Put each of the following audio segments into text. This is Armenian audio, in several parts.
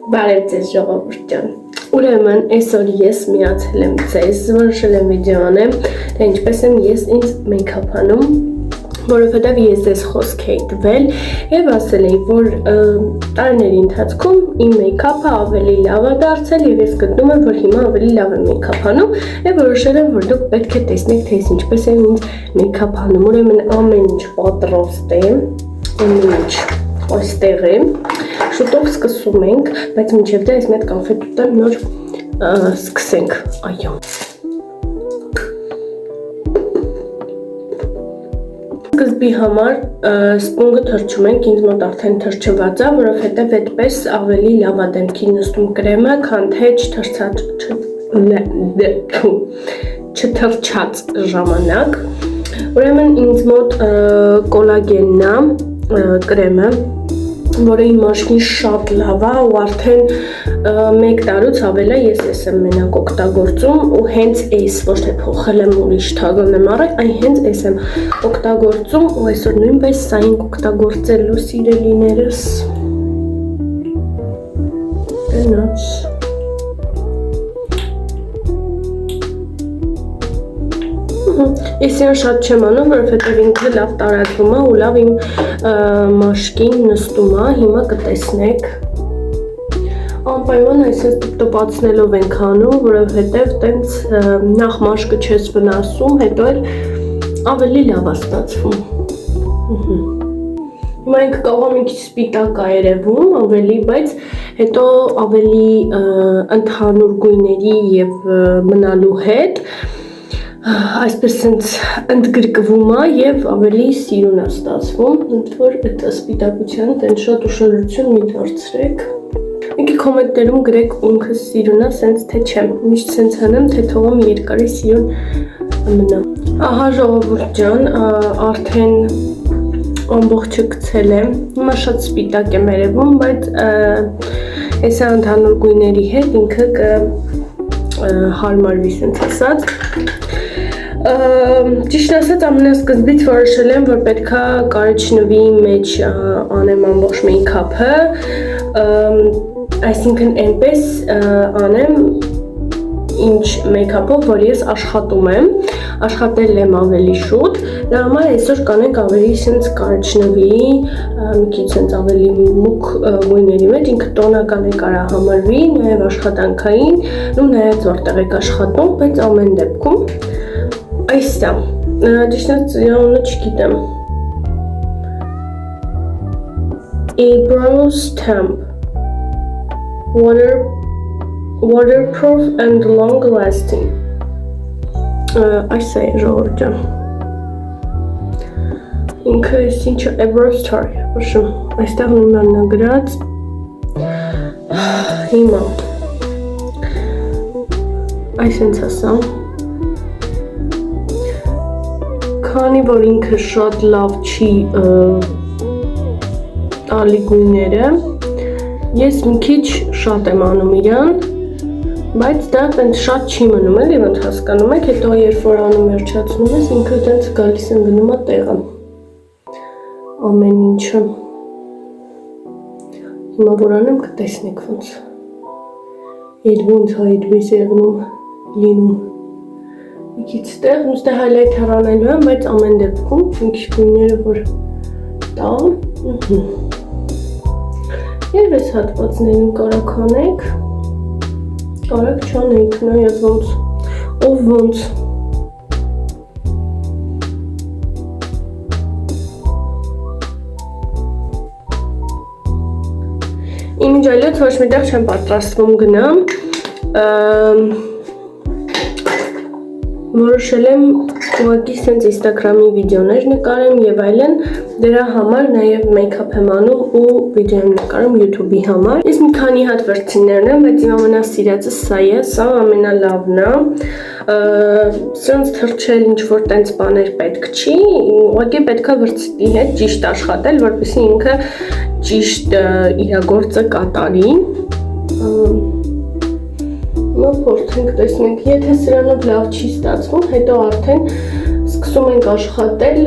Բարև ձեզ ժողովուրդ ջան։ Ուրեմն այսօր ես միացել եմ ձեզ, որոշել եմ վիդեո անեմ, թե ինչպես եմ ես ինձ մեյքափ անում, որովհետև ես ձեզ խոսք էի տվել եւ ասել էի, որ տարիների ընթացքում իմ մեյքափը ավելի լավ է դարձել եւ ես գտնում եմ, որ հիմա ավելի լավ եմ մեյքափ անում եւ որոշել եմ, որ դուք պետք է տեսնեք, թե ես ինչպես եմ ինձ մեյքափ անում։ Ուրեմն ամեն ինչ պատրաստ է, ամեն ինչ այստեղ է։ Շուտով սկսում ենք, բայց մինչև դա ես մի հատ կաֆե տուտեմ, նոր սկսենք, այո։ Սկզբի համար սպունգը թրջում ենք, ինձ մոտ արդեն թրջված է, որովհետև այդպես ավելի լավ է դեմքին նստում կրեմը, քան թե չթրջած ժամանակ։ Ուրեմն ինձ մոտ կոլագենն է կրեմը, որը իմ մաշկին շատ լավ է ու արդեն 1 տարուց ավել է ես եմ մենակ օգտագործում ու հենց այս ոչ թե փոխել եմ ուրիշ թագոն եմ առել, այ հենց այս եմ օգտագործում ու այսօր նույնպես սա ենք օգտագործելու սիրելիներս։ Գնաց։ Ես իրան շատ չեմ անում, որովհետև ինքը լավ տարածվում է ու լավ իմ մաշկին նստում է, հիմա կտեսնեք։ Անպայման այսպես տպտպացնելով ենք անում, որովհետև տենց նախ մաշկը չես վնասում, հետո էլ ավելի լավ է ստացվում։ Հիմա ինքը կարող է մի քիչ սպիտակ է երևում ավելի, բայց հետո ավելի ընդհանուր գույների եւ մնալու հետ այսպես սենց ընդգրկվում է եւ ավելի սիրուն է ստացվում, ընդ որ այդ սպիտակության տենց շատ ուշադրություն մի դարձրեք։ Ինքը կոմենտներում գրեք ունքը սիրուն է, սենց թե չէ, միշտ սենց անեմ, թե թողում երկարի սիրուն մնա։ Ահա ժողովուրդ ջան, արդեն ամբողջը գցել եմ, հիմա շատ սպիտակ եմ երևում, բայց այսա ընդհանուր գույների հետ ինքը կհարմարվի սենց ասած։ Ճիշտ ասած ամենասկզբից որոշել եմ, որ պետքա կարիճնվի մեջ անեմ ամբողջ մեյքափը, այսինքն այնպես անեմ ինչ մեյքափով, որ ես աշխատում եմ, աշխատել եմ ավելի շուտ, դրա համար այսօր կանենք ավելի սենց կարիճնվի, մի քիչ սենց ավելի մուգ գույների մեջ, ինքը տոնական է կարա համարվի, նաև աշխատանքային, ու նաև որտեղ եք աշխատում, բայց ամեն դեպքում Այստա, ճիշտ անունը չգիտեմ, Eyebrow Stamp, Waterproof and Long Lasting, այս է ժողովուրդ ջան, ինքը այս ինչը Eyebrow Star, վշում, այստեղ նույնն է գրած, հիմա, այս հենց ասամ, Քանի որ ինքը շատ լավ չի տալի գույները, ես մի քիչ շատ եմ անում իրան, բայց դա տենց շատ չի մնում էլի, ոնց հասկանում եք, հետո երբ որ անում վերջացնում ես, ինքը տենց գալիս են գնում է տեղը, ամեն ինչը, հիմա որ անեմ կտեսնեք ոնց, այդ ոնց հայդվես եղնում, լինում, մի քիչ ստեղ, նուստե հայլայթեր անելու եմ, բայց ամեն դեպքում մի քիչ գույները որ տամ, և այս հատվածներում կարակ անեք, կարակ չանեք, նայած ոնց, ով ոնց, իմ ջայլոց ոչ միտեղ չեմ պատրաստվում գնամ, որոշել եմ ուղղակի սենց Instagram-ի վիդեոներ նկարեմ եւ այլն, դրա համար նաեւ մեյքափ եմ անում ու վիդեո եմ նկարում YouTube-ի համար։ Ես մի քանի հատ վերցիներն եմ, բայց իմ ամենասիրածը սա է, սա ամենալավն է։ Սրանց թրջել ինչ որ տենց բաներ պետք չի, ուղղակի պետքա վրձիտի հետ ճիշտ աշխատել, որպեսզի ինքը ճիշտ իր գործը կատարի։ Նա փորձենք տեսնենք, եթե սրանով լավ չի ստացվում, հետո արդեն սկսում ենք աշխատել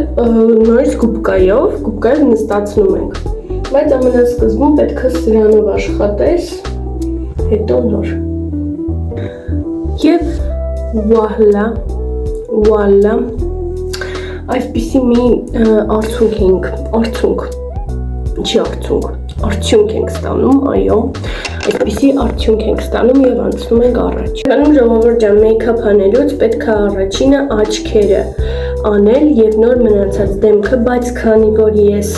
նորից գուբկայով նստացնում ենք, բայց ամենասկզբում պետք է սրանով աշխատես, հետո նոր։ Եվ վահլա, այսպիսի մի արդյունք ենք ստանում, այո, այսպիսի արդյունք ենք ստանում և անցնում ենք առաջ։ Անում ժողովուրդ ջան, մեյքափ անելուց պետք է առաջինը աչքերը անել և նոր մնացած դեմքը, բայց քանի որ ես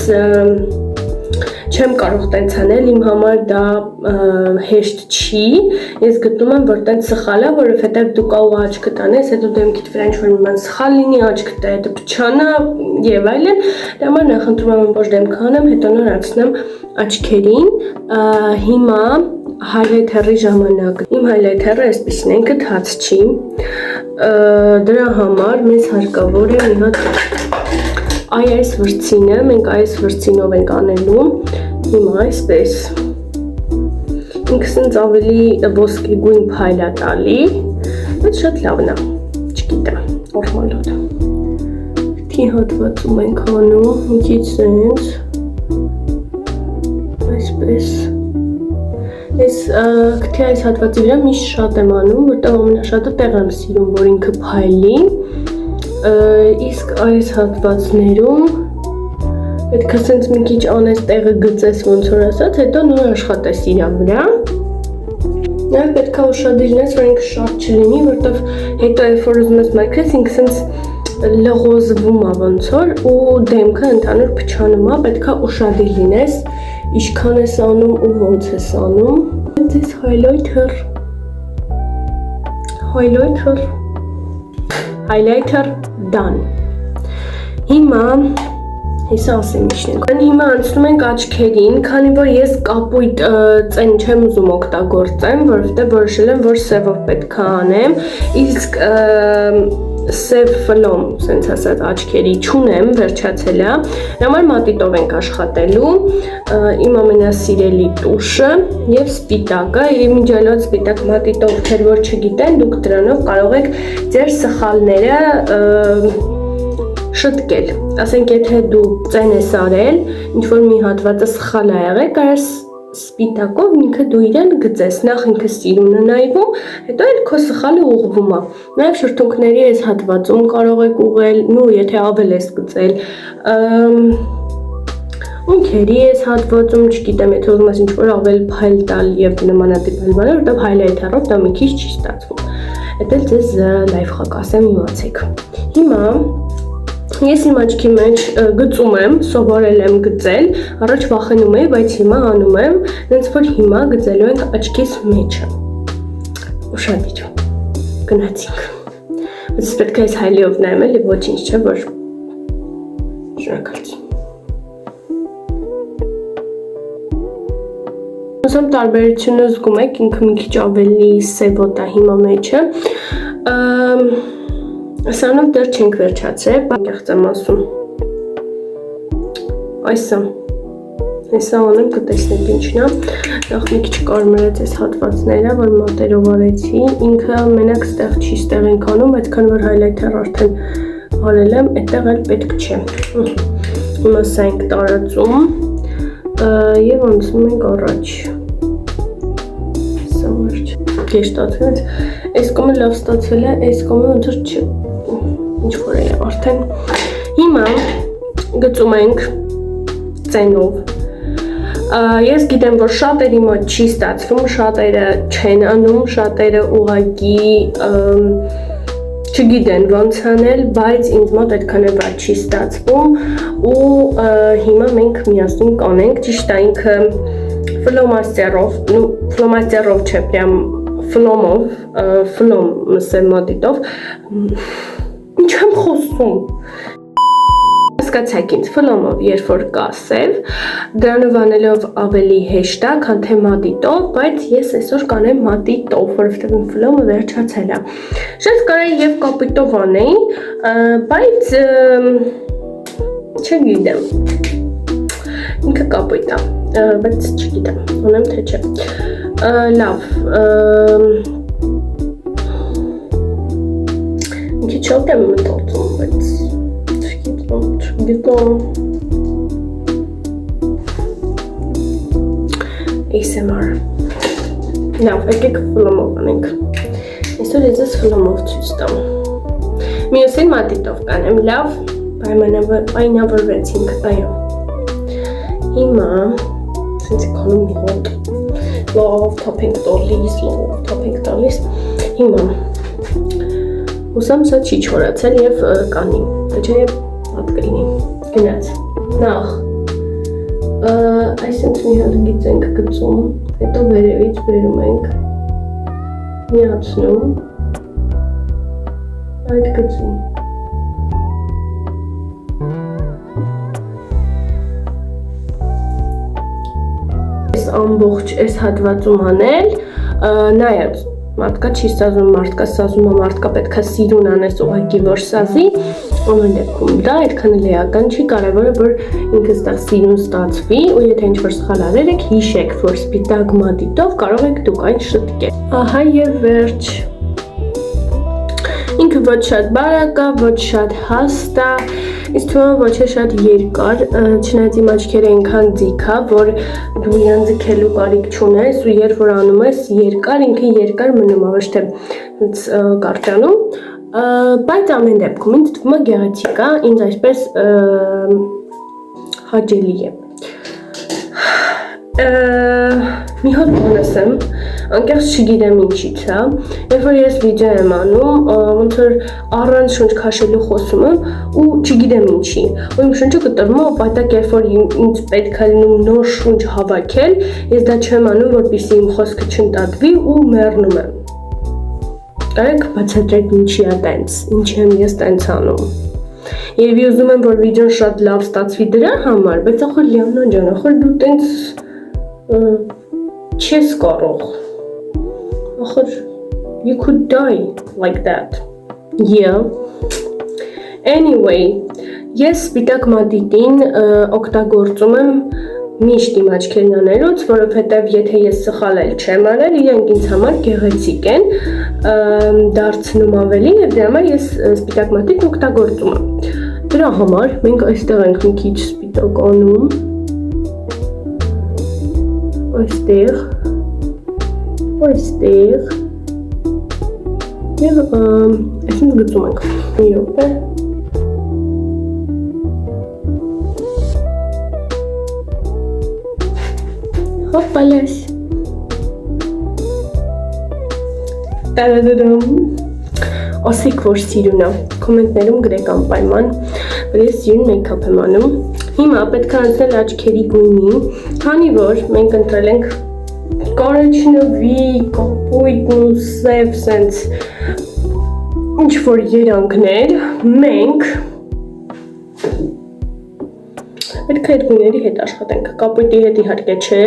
չեմ կարող տենց անել, իմ համար դա հեշտ չի, ես գտնում եմ, որ տենց սխալ է, որովհետև դու կարող աչքդ անես, հետո դեմքիդ վրա ինչ-որ մի բան սխալ լինի, աչքդ հետո փչանա և այլն, դա համար նախընտրում եմ ոչ դեմքը անեմ, հետո նոր անցնեմ աչքերին, հիմա հայլայթերի ժամանակ, իմ հայլայթերը այսպիսին են, գթած չի, դրա համար մեզ հարկավոր է մի հատ այս վրձինը, մենք այս վրձինով ենք անելու, հիմա այսպես, ինքս ինձ ավելի ոսկեգույն փայլ է տալի, բայց շատ լավն է, չգիտեմ, նորմալ է, թի հատվածում ենք անում, մի քիչ սենց, այսպես, ես քթի այս հատվածի վրա միշտ շատ եմ անում, որտեղ ամենաշատը տեղ եմ սիրում, որ ինքը փայլի, իսկ այս հատվածներում պետք է սենց մի քիչ անես տեղը գծես ոնց որ ասած, հետո նոր աշխատես իրա վրա, նաև պետք է ուշադիր լինես, որ ինքը շատ չլինի, որտեղ հետո երբ որ ուզում ես մաքրես, ինքը սենց լղոզվում է ոնց որ ու դեմքը ընդհանուր փչանում է, պետք է ուշադիր լինես, ինչքան ես անում ու ոնց ես անում, this highlighter done, հիմա հեսա ասեմ իշնենք, հիմա անցնում ենք աչքերին, քանի որ ես կապույտ ծեն չեմ ուզում օգտագործեմ, որովհետև որոշել եմ, որ սևով պետք է անեմ, իսկ սև ֆլոմ, սենց ասած աչքերի չունեմ, վերջացել է, համար մատիտով ենք աշխատելու, իմ ամենասիրելի տուշը և սպիտակը, իմիջալոտ սպիտակ մատիտով, թեր որ չգիտեն, դուք դրանով կարող եք ձեր սխալները շտկել, ասենք եթե դու ծեն ես արել, ինչ-որ մի հատվածը սխալ է եղել, կարես սպիտակով ինքը դու իրեն գծես, նախ ինքը սիրուն է նայվում, հետո էլ քո սխալը ուղղվում է, նաև շրթունքների այս հատվածում կարող եք ուղղել, նու եթե ավել ես գծել, ունքերի այս հատվածում, չգիտեմ, եթե ուզում ես ինչ-որ ավել փայլ տալ և նմանատիպ բաներ, որտեղ հայլայթերով դա մի քիչ չի ստացվում, էդ էլ ձեզ լայֆ խակ ասեմ, իմացեք, հիմա ես իմ աչքի մեջ գծում եմ, սովորել եմ գծել, առաջ վախենում էի, բայց հիմա անում եմ, նենց որ հիմա գծելու ենք աչքիս մեջը, ուշադիր, գնացինք, բայց պետք է այս հայլիով նայեմ էլի, ոչինչ չէ, որ շնորհակալություն։ Ուսամ տարբերությունը զգում եք, ինքը մի քիչ ավելի սևոտ է հիմա մեջը, Սրանով դեռ չենք վերջացել, կեղծ եմ ասում, այսը անեմ կտեսնեք ինչն է, նախ մի քիչ կարմրեց այս հատվածները, որ մատերով արեցի, ինքը մենակ ստեղ չի, ստեղ ենք անում, բայց քան որ հայլայթեր արդեն արել եմ, այդտեղ էլ պետք չէ, հիմա սա ենք տարածում և անցնում ենք առաջ, սա վերջ, կեշ ստացվեց, այս կոմը լավ ստացվել է, այս կոմը ոնց որ չի, ինչ-որ է արդեն, հիմա գծում ենք ծենով, ես գիտեմ, որ շատերի մոտ չի ստացվում, շատերը չեն անում, շատերը ուղղակի չգիտեն ոնց անել, բայց ինձ մոտ այդքան էլ վատ չի ստացվում ու հիմա մենք միասին կանենք, ճիշտ է ինքը ֆլոմաստերով չէ, պրյամ ֆլոմով, ֆլոմ սև մատիտով, ինչ եմ խոսում, հասկացեք ինձ, ֆլոմով երբ որ կա սև, դրանով անելով ավելի հեշտ է, քան թե մատիտով, բայց ես այսօր կանեմ մատիտով, որովհետև իմ ֆլոմը վերջացել է, շատ կարայի և կապույտով անեի, բայց չգիտեմ, ինքը կապույտ է, բայց չգիտեմ, անեմ թե չէ, լավ, մի քիչ շատ եմ մտածում, բայց չգիտեմ, ASMR, Լավ, եկեք ֆլոմով անենք։ Այսօր ես ձեզ ֆլոմով ցույց տամ։ Մյուսին մատիտով կանեմ, լավ, պայմանավորվեցինք, այո։ Հիմա սենց կանում մի հոտ լավ թափենք տալիս, հիմա ուսամ սա չի չորացել և կանի, թե չէ պատ կլինի, գնաց, նախ այսենց մի հատ գիծ ենք գծում, հետո վերևից բերում ենք, միացնում այդ գծին։ Այս ամբողջ այս հատվածում անել, նայած, մարդկա չի սազում, մարդկա սազում է, մարդկա պետք է սիրուն անես ուղղակի որ սազի, ամեն դեպքում դա այդքան էլ էական չի, կարևորը որ ինքը ստեղ սիրուն ստացվի ու եթե ինչ-որ սխալ արել եք, հիշեք, որ սպիտակ մատիտով կարող եք դուք այն շտկել։ Ահա և վերջ։ Ինքը ոչ շատ բարակ է, ոչ շատ հաստ է, իսկ թվում է ոչ է շատ երկար, չնայած իմ աչքերը այնքան ձիգ է, որ դու իրան ձգելու կարիք չունես ու երբ որ անում ես երկար, ինքը երկար մնում է, ոչ թե կարճանում, բայց ամեն դեպքում ինձ թվում է գեղեցիկ է, ինձ այսպես հաճելի է։ Մի հոտ բան ասեմ, անկեղծ չգիտեմ ինչից է, երբ որ ես վիդեո եմ անում, ոնց որ առանց շունչ քաշելու խոսում եմ ու չգիտեմ ինչի, ու իմ շունչը կտրվում է պատակ, երբ որ ինձ պետք է լինում նոր շունչ հավաքել, ես դա չեմ անում, որպեսզի իմ խոսքը չընդատվի ու մեռնում եմ։ Կարեք բացատրեք ինչի է տենց, ինչ եմ ես տենց անում։ Եվ ուզում եմ, որ վիդեոն շատ լավ ստացվի դրա համար, բայց ախր Լիանա ջան, ախր դու տենց չես կարող, ախր you could die like that, yeah, anyway, ես սպիտակ մատիտին օգտագործում եմ միշտ իմ աչքերն անելուց, որովհետև եթե ես սխալ էլ չեմ արել, իրենք ինձ համար գեղեցիկ են, դարձնում ավելի և դրա համար ես սպիտակ մատիտ օգտագործում եմ։ Դրա համար մենք այստեղ ենք մի քիչ սպիտակ անում, այստեղ, և այսինք գծում ենք, մի րոպե։ Հոպալես։ Տարադարամ։ Ասեք, որ սիրուն է, կոմենտներում գրեք անպայման, որ ես սիրուն մեյքափ եմ անում։ Հիմա պետք է անցնել աչքերի գույնին, քանի որ մենք ընտրել ենք կարեջնվի, կապույտն ու սև սենց ինչ-որ երանքներ, մենք պետք է այդ գույների հետ աշխատենք, կապույտի հետ իհարկե չէ,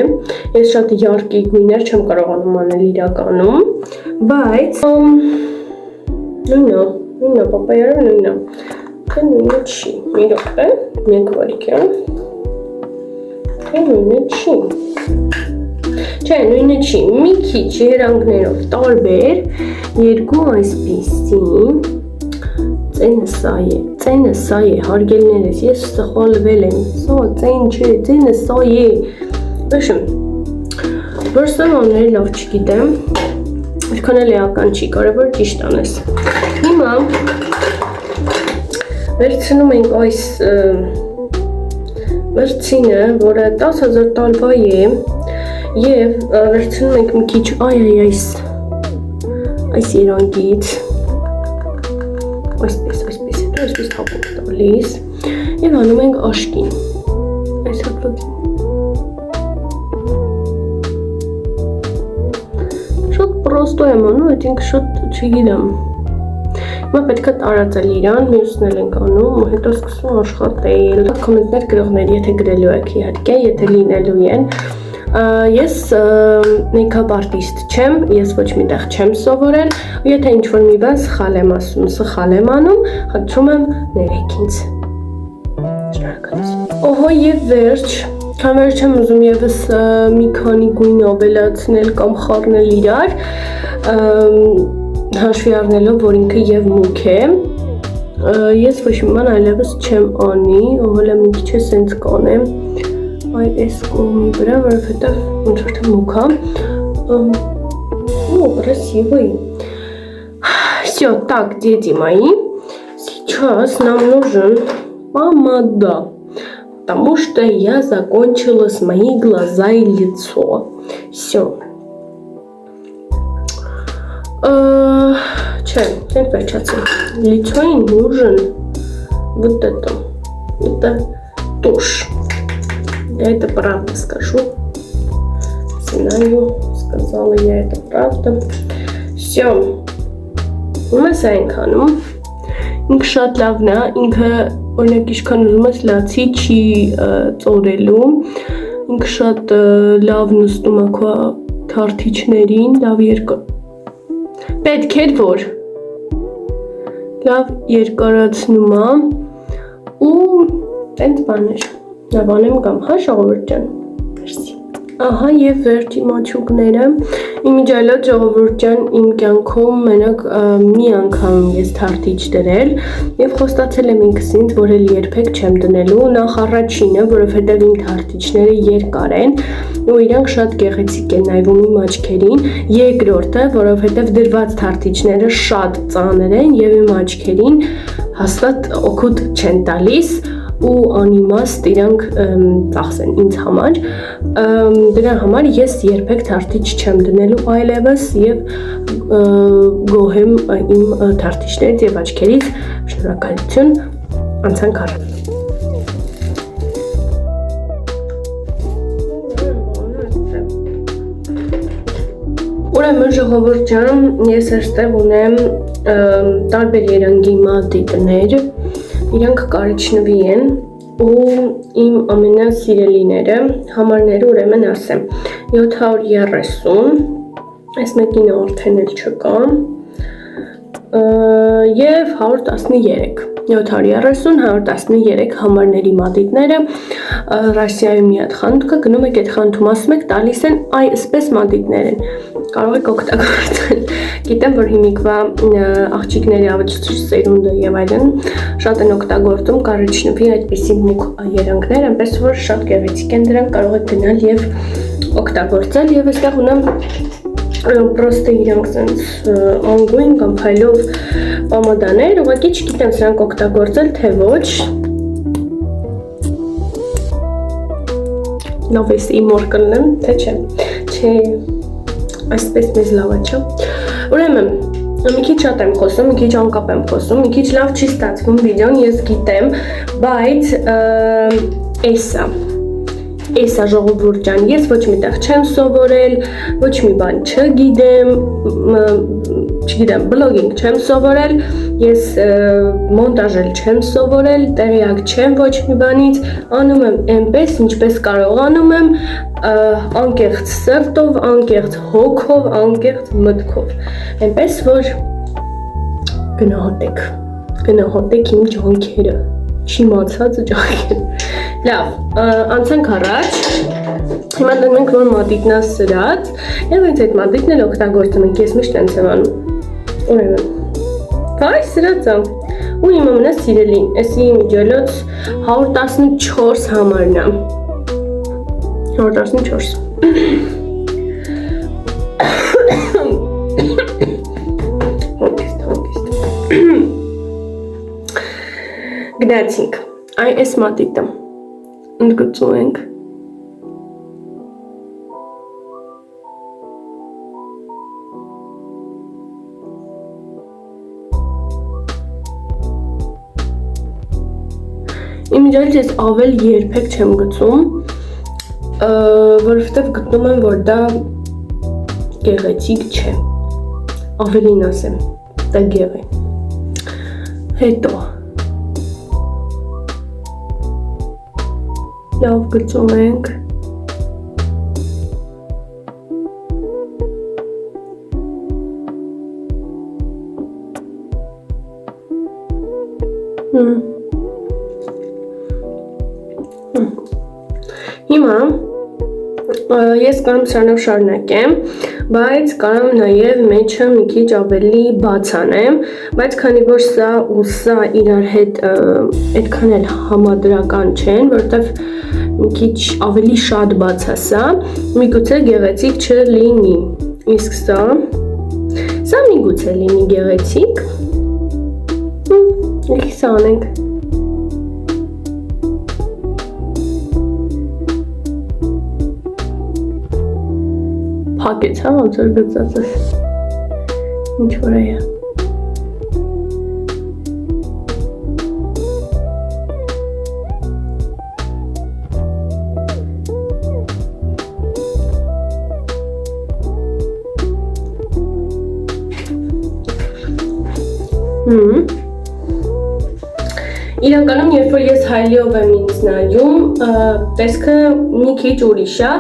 ես շատ յարկի գույներ չեմ կարողանում անել իրականում, բայց նույնը, պապայարը նույնը, թե նույնը չի, մի րոպե, մենք վարիքյան, թե նույնը չի, չէ, նույնը չի, մի քիչ երանքներով տարբեր, երկու այսպիսի, ծենը սա է, հարգելներս, ես սխալվել եմ, սա ծեն չէ, ծենը սա է, վշմ, որ սա անել լավ չգիտեմ, որքան էլ էական չի, կարևոր ճիշտ անես, հիմա վերցնում ենք այս վերցինը, որը 10,000 տարվա է և վերցնում ենք մի քիչ այս երանքից, այսպես թափող տալիս և անում ենք աշկին, այս հատվածին, շատ պրոստո եմ անում, այդ ինքը շատ չգիտեմ, հիմա պետք է տարածել իրան, մյուսն էլ ենք անում ու հետո սկսում աշխատել, կոմենտներ գրողներ, եթե գրելու եք իհարկե, եթե լինելու են, ես մեյքափ արտիստ չեմ, ես ոչ միտեղ չեմ սովորել, ու եթե ինչ-որ մի բան սխալ եմ ասում, սխալ եմ անում, խնդրում եմ ներեք ինձ, շնորհակալություն։ Օհո և վերջ, քանի որ չեմ ուզում ևս մի քանի գույն ավելացնել կամ խառնել իրար, հաշվի առնելով, որ ինքը և մուգ է, ես ոչ մի բան այլևս չեմ անի, հոլա մի քիչ է սենց կանեմ, այս կողմի վրա, որովհետև ոնց որ թե մուգ է, красивый. Все, так, дети мои, сейчас нам нужен помада, потому что я закончила с мои глаза и лицо. Все. Чем перчатся? Лицо и нужен вот это. Это тушь. Я это правда скажу. Знаю, сказала я это правда. Все. Մասայնքանում ինքը շատ լավն է, ինքը օրինակ ինչքան ուզում ես լացի չի ծորելու, ինքը շատ լավ նստում է քո թարթիչներին, լավ պետք էր որ լավ երկարացնում է ու տենց բաներ, լավ անեմ կամ հա ժողովուրդ ջան, մերսի։ Ահա եւ վերջի մաչուկները, իմիջիալոց ժողովուրդ ջան, իմ կյանքում մենակ մի անգամ ես թարթիչ դրել եւ խոստացել եմ ինքս ինձ, որ էլ երբեք չեմ դնելու, նախ առաջինը, որովհետեւ իմ թարթիչները երկար են ու իրանք շատ գեղեցիկ են նայվում իմ աչքերին, երկրորդը, որովհետեւ դրված թարթիչները շատ ծանր են եւ իմ աչքերին հաստատ օգուտ չեն տալիս ու անիմաստ իրանք ծախսեն ինձ համար, դրա համար ես երբեք թարթիչ չեմ դնելու այլևս եւ գոհ եմ իմ թարթիչներից եւ աչքերից, շնորհակալություն, անցանք առ։ Ուրեմն ժողովուրդ ջան, ես այստեղ ունեմ տարբեր երանգի մատիտներ, իրանք կարիճնվի են ու իմ ամենասիրելիները, համարները ուրեմն ասեմ 730, այս մեկին արդեն էլ չկա և 113, 730, 113 համարների մատիտները Ռասիայում մի հատ խանութ կա, գնում եք այդ խանութում ասում եք, տալիս են այսպես մատիտներ են, կարող եք օգտագործել, գիտեմ, որ հիմիկվա աղջիկների ավելացուցիչ սերունդը եւ այլն շատ են օգտագործում կարիճնվի այդպիսի մուգ երանգներ, այնպես որ շատ գեղեցիկ են դրանք, կարող եք գնալ եւ օգտագործել եւ այստեղ ունեմ պրոստը իրանք սենց անգույն կամ փայլով պամադաներ, ուղղակի չգիտեմ սրանք օգտագործել թե ոչ, լավ էս իմ օր կլնեմ, թե չէ, այսպես մեզ լավ է, չէ, ուրեմն, մի քիչ շատ եմ խոսում, մի քիչ անկապ եմ խոսում, մի քիչ լավ չի ստացվում վիդեոն, ես գիտեմ, բայց Էսա ժողովուրդ ջան, ես ոչ միտեղ չեմ սովորել, ոչ մի բան չգիտեմ, բլոգինգ չեմ սովորել, ես մոնտաժել չեմ սովորել, տեղյակ չեմ ոչ մի բանից, անում եմ այնպես, ինչպես կարողանում եմ, անկեղծ սրտով, անկեղծ հոգով, անկեղծ մտքով, այնպես որ գնահատեք իմ ջանքերը, չիմացած ջանքերը, լավ, անցանք առաջ, հիմա դնենք որ մատիտն է սրած և հենց այդ մատիտն էլ օգտագործում ենք, ես միշտ ենք եմ անում, ուրեմն, վայ սրած է, ու իմ ամենասիրելին, էսի միջելոց 114 համարն է, 114, գնացինք, այս մատիտը, ընդգծում ենք, իմ իջալից ես ավել երբեք չեմ գծում, որովհետև գտնում եմ, որ դա գեղեցիկ չէ, ավելին ասեմ, դա գեղ է, հետո, լավ գծում ենք, հիմա ես կարամ սրանով շարունակեմ, բայց կարամ նաև մեջը մի քիչ ավելի բաց անեմ, բայց քանի որ սա ու սա իրար հետ այդքան էլ համադրական չեն, որովհետև մի քիչ ավելի շատ բաց է սա, միգուցե գեղեցիկ չլինի, իսկ սա Սա միգուցե լինի գեղեցիկ։ Եկեք սա անենք։ Փակեց, հա, ոնց որ գծած է։ Ինչ որ է։ Իրականում, երբ որ ես հայլիով եմ ինձ նայում, տեսքը մի քիչ ուրիշ է,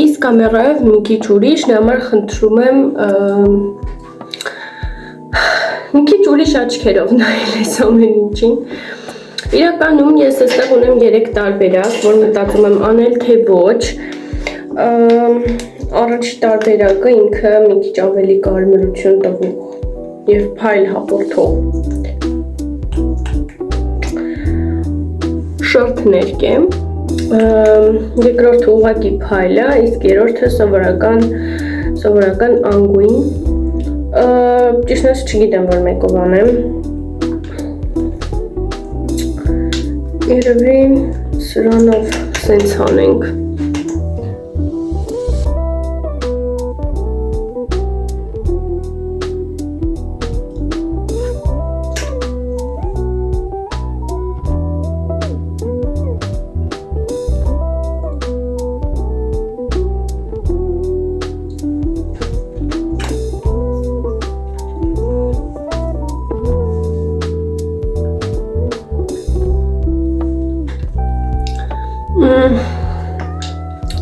իսկ կամերայով մի քիչ ուրիշ, դրա համար խնդրում եմ մի քիչ ուրիշ աչքերով նայել ես ամեն ինչին։ Իրականում ես այստեղ ունեմ 3 տարբերակ, որ մտածում եմ անել թե ոչ։ Առաջի տարբերակը ինքը մի քիչ ավելի կարմրություն տվող եւ փայլ հապորթող շորթներկ է, երկրորդը ուղղակի փայլ է, իսկ երրորդը սովորական անգույն, ճիշտն ասած չգիտեմ որ մեկով անեմ, երևի սրանով սենց անենք։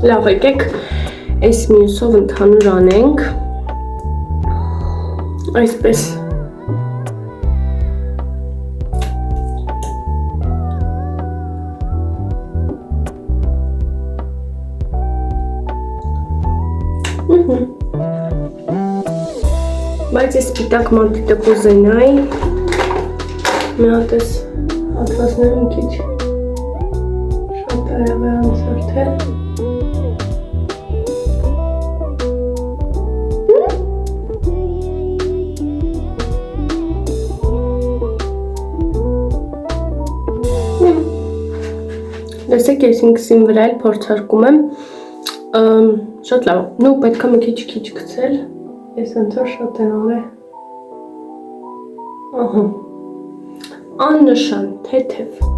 Լավ եկեք, այս մյուսով ընդհանուր անենք, այսպես, բայց ես սպիտակ մատիտը կուզենայի, մի հատ ես հատվածները մի քիչ շատ արավ է անցարդել, Տեսեք, ես ինքսին վրա էլ փորձարկում եմ, շատ լավ, նու պետք է մի քիչ գցել, ես ոնց որ շատ եմ արել, ահա, աննշան, թեթև,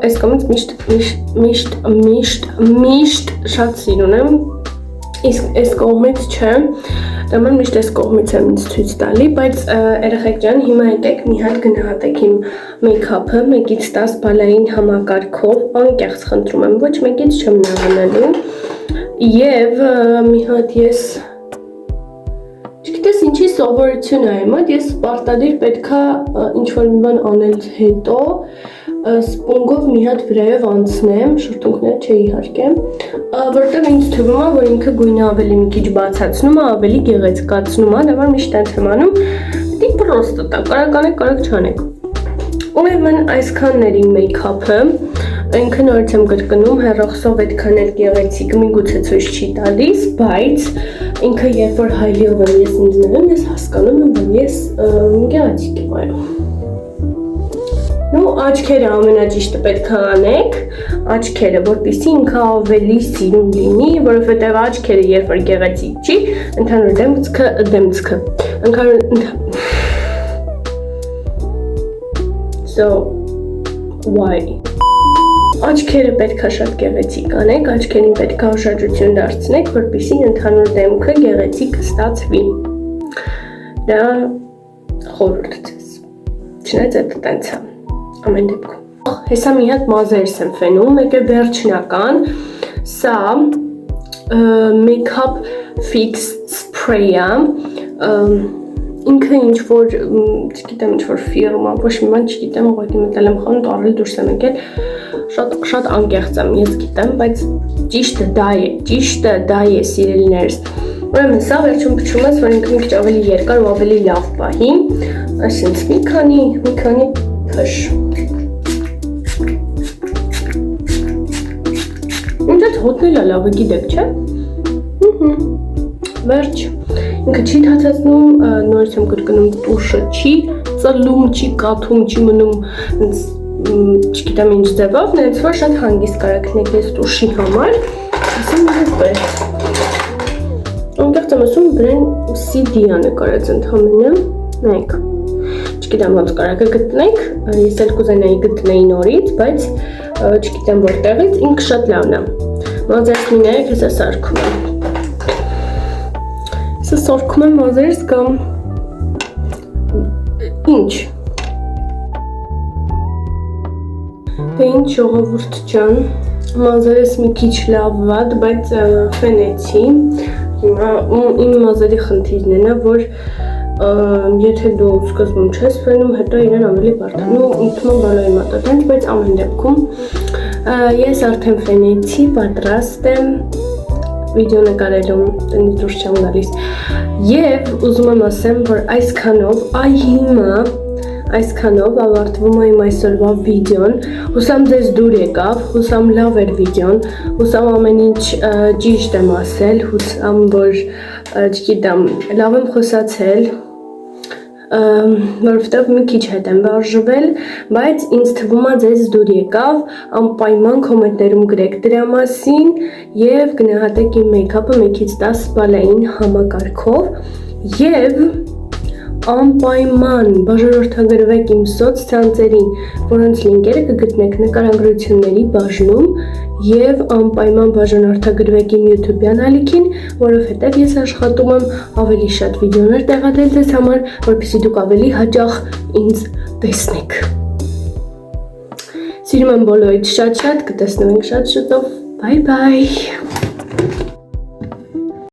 Այս կողմից միշտ շատ սիրուն եմ, իսկ այս կողմից չէ, դրաման միշտ այս կողմից եմ ինձ ցույց տալի, բայց երեխեք ջան, հիմա եկեք մի հատ գնահատեք իմ մեյքափը 1-ից 10 բալային համակարգով, անկեղծ խնդրում եմ, ոչ մեկից չեմ նեղանալու, եւ մի հատ ես Չգիտես ինչի սովորություն է իմ, ես պարտադիր պետքա ինչ-որ մի բան անելուց հետո սպունգով մի հատ վրայով անցնեմ, շրթունքներ չէ իհարկե, որտեղ ինձ թվում է, որ ինքը գույնը ավելի մի քիչ բացացնում է, ավելի գեղեցկացնում է, դեռ միշտ այնց եմ անում, դի պրոստը տա, կարակ անեք, կարակ չանեք։ Ուրեմն այսքանն էր իմ մեյքափը, ինքը նորից եմ կրկնում, հեռախոսով այդքան էլ գեղեցիկ միգուցե ցույց չի տալիս, բայց ինքը երբ որ հայլիով եմ ես ինձ նայում, ես հասկանում եմ, որ ես գեղեցիկ եմ, այո։ Նու աչքերը ամենաճիշտը պետք է անեք, աչքերը, որպեսզի ինքը ավելի սիրուն լինի, որովհետև աչքերը երբ որ գեղեցիկ չի, ընդհանուր դեմքը, So, why? Աչքերը պետք է շատ գեղեցիկ անեք, աչքերին պետք է ուշադրություն դարձնեք, որպեսզի ընդհանուր դեմքը գեղեցիկ ստացվի։ Դա խորհուրդ ցես։ Չնայած դա տենց է։ Ամեն դեպքում։ Հեսա մի հատ մազերս եմ ֆենում, մեկը վերջնական, սա Makeup Fix Spray-ը, ինքը ինչ-որ, չգիտեմ ինչ-որ ֆիրմա, ոչ մի բան չգիտեմ, ուղղակի մտել եմ խանութ, առել դուրս եմ եկել, շատ անկեղծ եմ, ես գիտեմ, բայց ճիշտը դա է, սիրելիներս։ Ուրեմն սա վերջում փչում ես, որ ինքը մի քիչ ավելի երկար ու ավելի լավ պահի, Այսինքն մի քանի փշ։ Ինձ հոտնելա լավը գիտեք, չէ՞։ Վերջ։ Ինքը չի թացածնում, նորից եմ կրկնում, տուշը չի ծլում, չի կաթում, չի մնում չգիտեմ ինչ ձևով, նենց որ շատ հանգիստ կարակնեք ես տուշի համար, ասեմ նրպես։ Ոնտեղ եմ ասում բրեն CD-ա նկարած ընդհամենը, նայք, չգիտեմ ոնց կարակը գտնենք, ես էլ կուզենայի գտնեի նորից, բայց չգիտեմ որտեղից, ինքը շատ լավն է, մազերս միներեք ես սարքում եմ, ես սարքում եմ մազերս կամ ինչ, դե ինչ ժողովուրդ ջան, մազերս մի քիչ լավ վատ, բայց խենեցի, իմ մազերի խնդիրն է, որ եթե դու սկզբում չես ֆենում, հետո իրեն ավելի բարդանում, ինքնում բոլորի մատատենց, բայց ամեն դեպքում ես արդեն ֆենեցի, պատրաստ եմ վիդեո նկարելում, տնից դուրս չեմ գալիս և ուզում եմ ասեմ, որ այսքանով ավարտվում է իմ այսօրվա վիդեոն, հուսամ ձեզ դուր եկավ, հուսամ լավ էր վիդեոն, հուսամ ամեն ինչ ճիշտ եմ ասել, հուսամ որ չգիտեմ, լավ եմ խոսացել, որովհետև մի քիչ հետ եմ վարժվել, բայց ինձ թվում է ձեզ դուր եկավ, անպայման կոմենտներում գրեք դրա մասին և գնահատեք իմ մեյքափը 1-ից 10 բալային համակարգով և անպայման բաժանորդագրվեք իմ սոցցանցերին, որոնց լինքերը կգտնեք նկարագրությունների բաժնում և անպայման բաժանորդագրվեք իմ YouTube-յան ալիքին, որովհետև ես աշխատում եմ ավելի շատ վիդեոներ տեղադրել ձեզ համար, որպեսզի դուք ավելի հաճախ ինձ տեսնեք։ Սիրում եմ բոլորիդ շատ, կտեսնվենք շատ շուտով, բայ բայ։